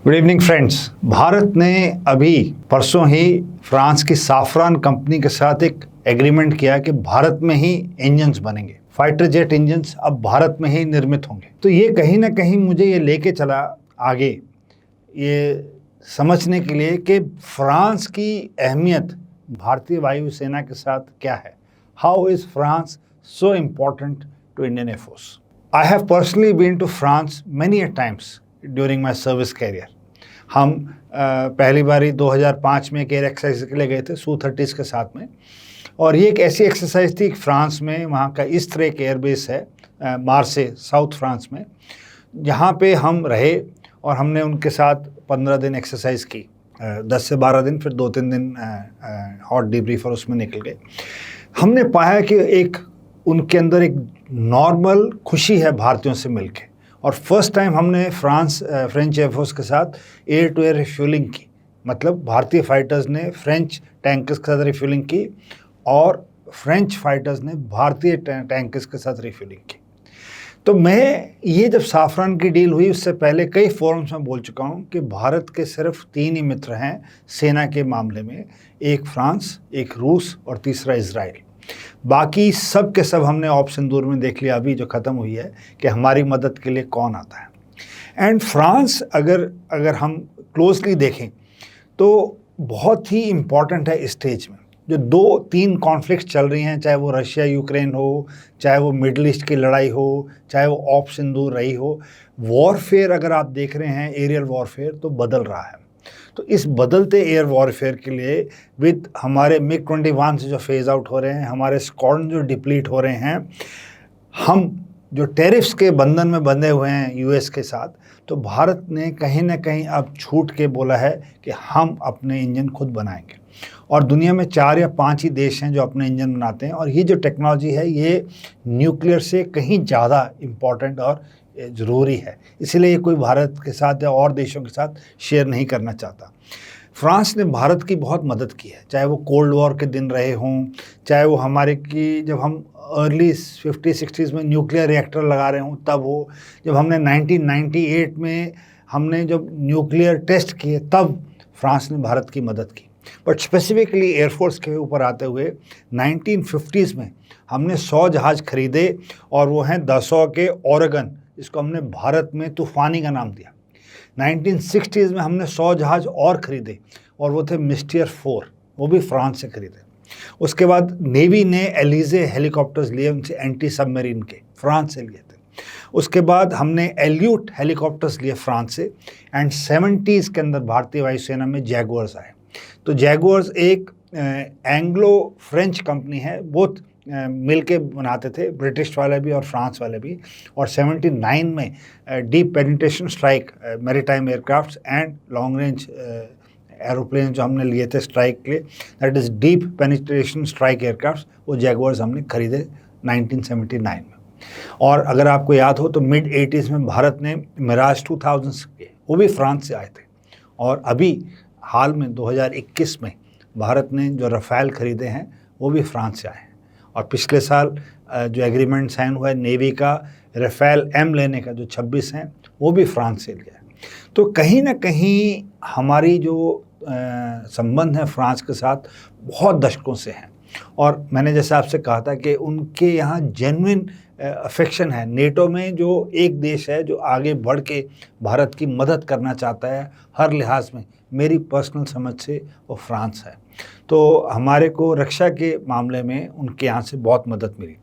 Good evening friends. Bharat ने अभी परसों ही फ्रांस की साफरान कंपनी के साथ एक एग्रीमेंट किया कि भारत में ही इंजन्स बनेंगे, फाइटर जेट इंजन्स अब भारत में ही निर्मित होंगे। तो ये कहीं ना कहीं मुझे ये लेके चला आगे ये समझने के लिए कि फ्रांस की अहमियत भारतीय वायुसेना के साथ क्या है। How is France so important to Indian Air Force. I have personally been to France many times during my service career. हम पहली बारी 2005 में एक एयर एक्सरसाइज के लिए गए थे Su-30 के साथ में, और ये एक ऐसी एक्सरसाइज थी फ्रांस में, वहाँ का इस्ट्रेक एयरबेस है मार्से साउथ फ्रांस में, जहाँ पे हम रहे और हमने उनके साथ 15 दिन एक्सरसाइज की, 10 से 12 दिन, फिर 2-3 दिन हॉट डीब्रीफर उसमें निकल गए। हमने पाया कि एक उनके अंदर एक नॉर्मल खुशी है भारतीयों से मिलके, और फर्स्ट टाइम हमने फ्रेंच एयरफोर्स के साथ एयर टू एयर रिफ्यूलिंग की। मतलब भारतीय फाइटर्स ने फ्रेंच टैंकर्स के साथ रिफ्यूलिंग की और फ्रेंच फाइटर्स ने भारतीय टैंकर्स के साथ रिफ्यूलिंग की। तो मैं ये जब साफरान की डील हुई उससे पहले कई फोरम्स में बोल चुका हूँ कि भारत के सिर्फ 3 ही मित्र हैं सेना के मामले में, एक फ्रांस, एक रूस और तीसरा इजराइल। बाकी सब के सब हमने ऑपरेशन सिंदूर में देख लिया अभी जो ख़त्म हुई है कि हमारी मदद के लिए कौन आता है। एंड फ्रांस अगर हम क्लोजली देखें तो बहुत ही इम्पॉर्टेंट है इस स्टेज में। जो 2-3 कॉन्फ्लिक्ट चल रही हैं, चाहे वो रशिया यूक्रेन हो, चाहे वो मिडल ईस्ट की लड़ाई हो, चाहे वो ऑपरेशन सिंदूर रही हो, वॉरफेयर अगर आप देख रहे हैं एरियल वॉरफेयर तो बदल रहा है। तो इस बदलते एयर वॉरफेयर के लिए विद हमारे MiG-21 से जो फेज़ आउट हो रहे हैं, हमारे स्क्वाड्रन जो डिप्लीट हो रहे हैं, हम जो टैरिफ्स के बंधन में बंधे हुए हैं यूएस के साथ, तो भारत ने कहीं ना कहीं अब छूट के बोला है कि हम अपने इंजन खुद बनाएंगे। और दुनिया में 4 या 5 ही देश हैं जो अपने इंजन बनाते हैं, और ये जो टेक्नोलॉजी है ये न्यूक्लियर से कहीं ज़्यादा इम्पॉर्टेंट और ज़रूरी है, इसीलिए ये कोई भारत के साथ या और देशों के साथ शेयर नहीं करना चाहता। फ्रांस ने भारत की बहुत मदद की है, चाहे वो कोल्ड वॉर के दिन रहे हों, चाहे वो हमारे की जब हम अर्ली 50-60s में न्यूक्लियर रिएक्टर लगा रहे हों तब हो, जब हमने 1998 में हमने जब न्यूक्लियर टेस्ट किए तब फ्रांस ने भारत की मदद की। बट स्पेसिफिकली एयरफोर्स के ऊपर आते हुए 1950s में हमने 100 जहाज़ खरीदे, और वो हैं दसॉ के ओरेगन, इसको हमने भारत में तूफानी का नाम दिया। 1960s में हमने 100 जहाज़ और ख़रीदे, और वो थे मिस्टियर 4, वो भी फ्रांस से ख़रीदे। उसके बाद नेवी ने एलिजे हेलीकॉप्टर्स लिए, उनसे एंटी सबमरीन के, फ्रांस से लिए थे। उसके बाद हमने एल्यूट हेलीकॉप्टर्स लिए फ्रांस से, एंड 70s के अंदर भारतीय वायुसेना में जैगुआर्स आए। तो जैगुआर्स एक एंग्लो फ्रेंच कंपनी है, बोथ मिल के बनाते थे, ब्रिटिश वाले भी और फ्रांस वाले भी। और 79 में deep penetration strike maritime aircrafts and long range aeroplane जो हमने लिए थे स्ट्राइक के लिए, that is deep penetration strike aircrafts, वो जैगुआर्स हमने खरीदे 1979 में। और अगर आपको याद हो तो मिड 80s में भारत ने मिराज 2000 के, वो भी फ्रांस से आए थे। और अभी हाल में 2021 में भारत ने जो रफ़ेल खरीदे हैं वो भी फ्रांस से आए हैं। और पिछले साल जो एग्रीमेंट साइन हुआ है नेवी का रफ़ेल M लेने का, जो 26 हैं, वो भी फ्रांस से लिया है। तो कहीं ना कहीं हमारी जो संबंध है फ्रांस के साथ बहुत दशकों से हैं, और मैंने जैसे आपसे कहा था कि उनके यहाँ जेन्युइन अफेक्शन है। नेटो में जो एक देश है जो आगे बढ़ के भारत की मदद करना चाहता है हर लिहाज में, मेरी पर्सनल समझ से वो फ्रांस है। तो हमारे को रक्षा के मामले में उनके यहाँ से बहुत मदद मिली।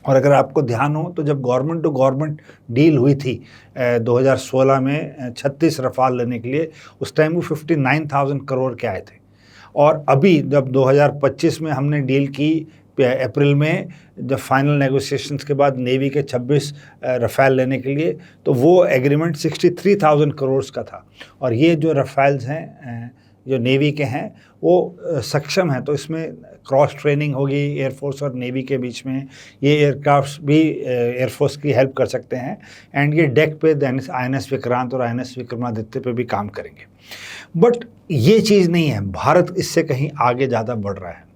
और अगर आपको ध्यान हो तो जब गवर्नमेंट टू गवर्नमेंट डील हुई थी 2016 में 36 रफ़ाल लेने के लिए, उस टाइम वो 59,000 करोड़ के आए थे। और अभी जब 2025 में हमने डील की अप्रैल में, जब फाइनल नेगोशिएशंस के बाद नेवी के 26 रफ़ेल लेने के लिए, तो वो एग्रीमेंट 63,000 करोड़ का था। और ये जो रफ़ेल्स हैं जो नेवी के हैं वो सक्षम है, तो इसमें क्रॉस ट्रेनिंग होगी एयरफोर्स और नेवी के बीच में। ये एयरक्राफ्ट भी एयरफोर्स की हेल्प कर सकते हैं, एंड ये डेक पे INS विक्रांत और INS विक्रमादित्य पे भी काम करेंगे। बट ये चीज़ नहीं है, भारत इससे कहीं आगे ज़्यादा बढ़ रहा है।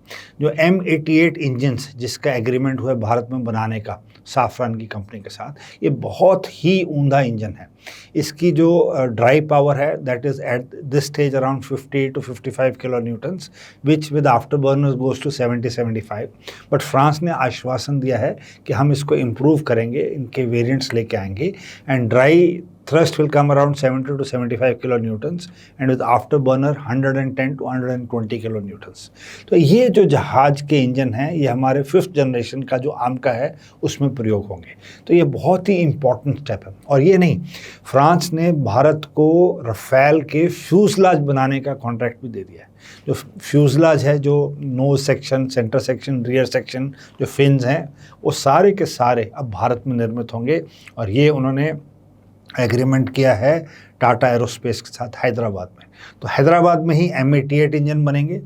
जो M88 इंजन्स जिसका एग्रीमेंट हुआ है भारत में बनाने का, साफरान की कंपनी के साथ। ये बहुत ही उम्दा इंजन है। इसकी जो ड्राई पावर है that is at this stage around 50 to 55 kilo newtons, which with after burners goes to 70-75। But France ने आश्वासन दिया है कि हम इसको इम्प्रूव करेंगे, इनके वेरिएंट्स लेके आएंगे, and dry thrust will come around 70 to 75 kilonewtons and with afterburner 110 to 120 kilonewtons। तो ये जो जहाज के इंजन हैं ये हमारे 5th जनरेशन का जो आमका है उसमें प्रयोग होंगे। तो ये बहुत ही इम्पॉर्टेंट स्टेप है। और ये नहीं, फ्रांस ने भारत को रफेल के फ्यूजलाज बनाने का कॉन्ट्रैक्ट भी दे दिया है। जो फ्यूजलाज है, जो nose section, centre section, rear section, जो फिन्स हैं, वो सारे के सारे अब भारत में निर्मित होंगे। और ये उन्होंने एग्रीमेंट किया है टाटा एरोस्पेस के साथ हैदराबाद में। तो हैदराबाद में ही M88 इंजन बनेंगे,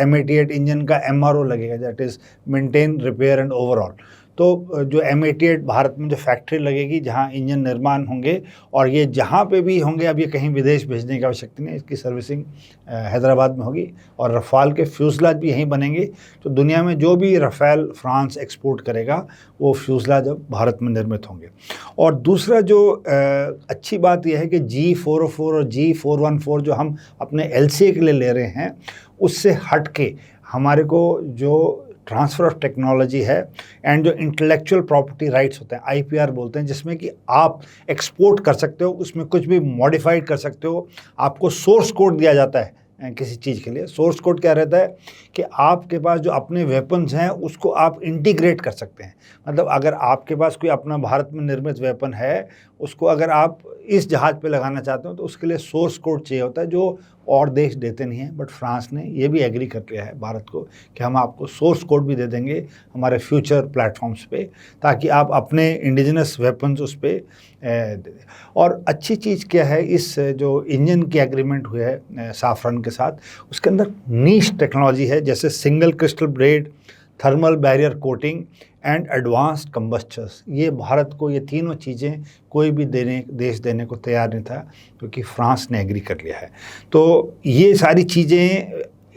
M88 इंजन का MRO लगेगा, that is maintain, repair and overall. तो जो M88 भारत में जो फैक्ट्री लगेगी जहां इंजन निर्माण होंगे, और ये जहां पे भी होंगे, अब ये कहीं विदेश भेजने की आवश्यकता नहीं है, इसकी सर्विसिंग हैदराबाद में होगी। और रफाल के फ्यूजलाज भी यहीं बनेंगे। तो दुनिया में जो भी रफेल फ्रांस एक्सपोर्ट करेगा वो फ्यूजलाज अब भारत में निर्मित होंगे। और दूसरा जो अच्छी बात यह है कि G404 और G414 जो हम अपने LCA के लिए ले रहे हैं, उससे हट के हमारे को जो ट्रांसफ़र ऑफ टेक्नोलॉजी है एंड जो इंटेलेक्चुअल प्रॉपर्टी राइट्स होते हैं, IPR बोलते हैं, जिसमें कि आप एक्सपोर्ट कर सकते हो, उसमें कुछ भी मॉडिफाइड कर सकते हो। आपको सोर्स कोड दिया जाता है किसी चीज़ के लिए। सोर्स कोड क्या रहता है कि आपके पास जो अपने वेपन्स हैं उसको आप इंटीग्रेट कर सकते हैं। मतलब अगर आपके पास कोई अपना भारत में निर्मित वेपन है, उसको अगर आप इस जहाज़ पे लगाना चाहते हो तो उसके लिए सोर्स कोड चाहिए होता है, जो और देश देते नहीं हैं। बट फ्रांस ने ये भी एग्री कर लिया है भारत को कि हम आपको सोर्स कोड भी दे देंगे हमारे फ्यूचर प्लेटफॉर्म्स पे, ताकि आप अपने इंडिजिनस वेपन्स उस पर दे दें। और अच्छी चीज़ क्या है, इस जो इंजन की एग्रीमेंट हुई है साफरान के साथ, उसके अंदर नीश टेक्नोलॉजी है, जैसे single crystal blade, thermal barrier coating and advanced combustors. ये भारत को ये तीनों चीज़ें कोई भी देश देने को तैयार नहीं था, क्योंकि फ्रांस ने एग्री कर लिया है। तो ये सारी चीज़ें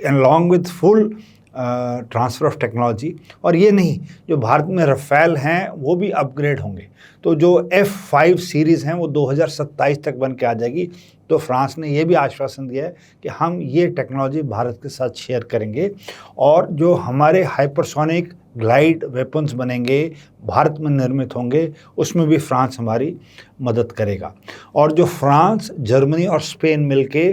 along with full transfer of technology. और ये नहीं, जो भारत में रफेल हैं वो भी अपग्रेड होंगे। तो जो F5 सीरीज़ हैं वो 2027 तक बन के आ जाएगी। तो फ्रांस ने ये भी आश्वासन दिया है कि हम ये टेक्नोलॉजी भारत के साथ शेयर करेंगे, और जो हमारे हाइपरसोनिक ग्लाइड वेपन्स बनेंगे, भारत में निर्मित होंगे, उसमें भी फ्रांस हमारी मदद करेगा। और जो फ्रांस, जर्मनी और स्पेन मिलके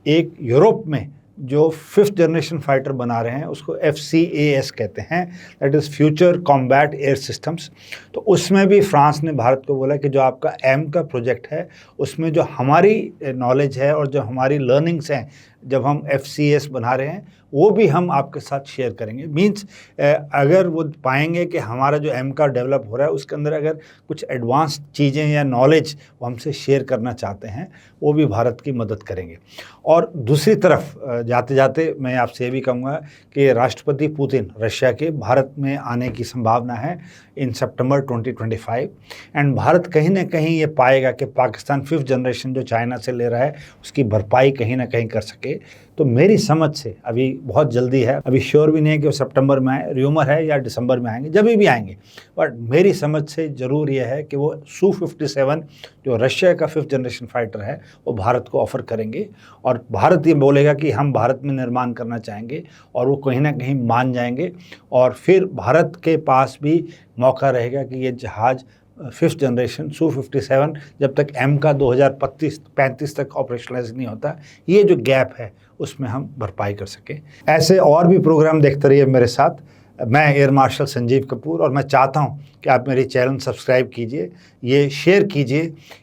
एक यूरोप में जो 5th जनरेशन फाइटर बना रहे हैं उसको FCAS कहते हैं, that is future combat air systems. तो उसमें भी फ्रांस ने भारत को बोला कि जो आपका M का प्रोजेक्ट है उसमें जो हमारी नॉलेज है और जो हमारी लर्निंग्स हैं जब हम FCAS बना रहे हैं वो भी हम आपके साथ शेयर करेंगे। मीन्स अगर वो पाएंगे कि हमारा जो M का डेवलप हो रहा है उसके अंदर अगर कुछ एडवांस चीज़ें या नॉलेज वो हमसे शेयर करना चाहते हैं, वो भी भारत की मदद करेंगे। और दूसरी तरफ जाते जाते मैं आपसे ये भी कहूँगा कि राष्ट्रपति पुतिन रशिया के भारत में आने की संभावना है इन सितंबर 2025। एंड भारत कहीं ना कहीं ये पाएगा कि पाकिस्तान 5th जनरेशन जो चाइना से ले रहा है उसकी भरपाई कहीं ना कहीं कर सके। तो मेरी समझ से अभी बहुत जल्दी है, अभी श्योर भी नहीं है कि वो सितंबर में आए, र्यूमर है या दिसंबर में आएंगे, जब भी आएंगे। बट मेरी समझ से ज़रूर यह है कि वो Su-57 जो रशिया का 5th जनरेशन फाइटर है वो भारत को ऑफ़र करेंगे, और भारत ये बोलेगा कि हम भारत में निर्माण करना चाहेंगे, और वो कहीं ना कहीं मान जाएंगे। और फिर भारत के पास भी मौका रहेगा कि ये जहाज़ 5th जनरेशन Su-57 जब तक M का 2035 तक ऑपरेशनलाइज नहीं होता, ये जो गैप है उसमें हम भरपाई कर सकें। ऐसे और भी प्रोग्राम देखते रहिए मेरे साथ। मैं एयर मार्शल संजीव कपूर, और मैं चाहता हूं कि आप मेरी चैनल सब्सक्राइब कीजिए, ये शेयर कीजिए।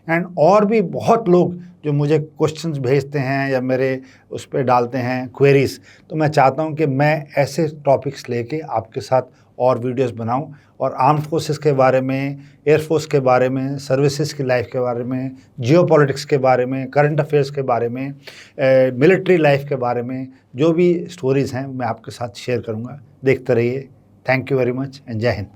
एंड और भी बहुत लोग जो मुझे क्वेश्चंस भेजते हैं या मेरे उस पर डालते हैं क्वेरीज, तो मैं चाहता हूं कि मैं ऐसे टॉपिक्स लेके आपके साथ और वीडियोस बनाऊं, और आर्म्ड फोर्सेस के बारे में, एयरफोर्स के बारे में, सर्विसेज की लाइफ के बारे में, जियोपॉलिटिक्स के बारे में, करंट अफेयर्स के बारे में, मिलिट्री लाइफ के बारे में, जो भी स्टोरीज़ हैं मैं आपके साथ शेयर करूंगा। देखते रहिए। Thank you very much and जय हिंद।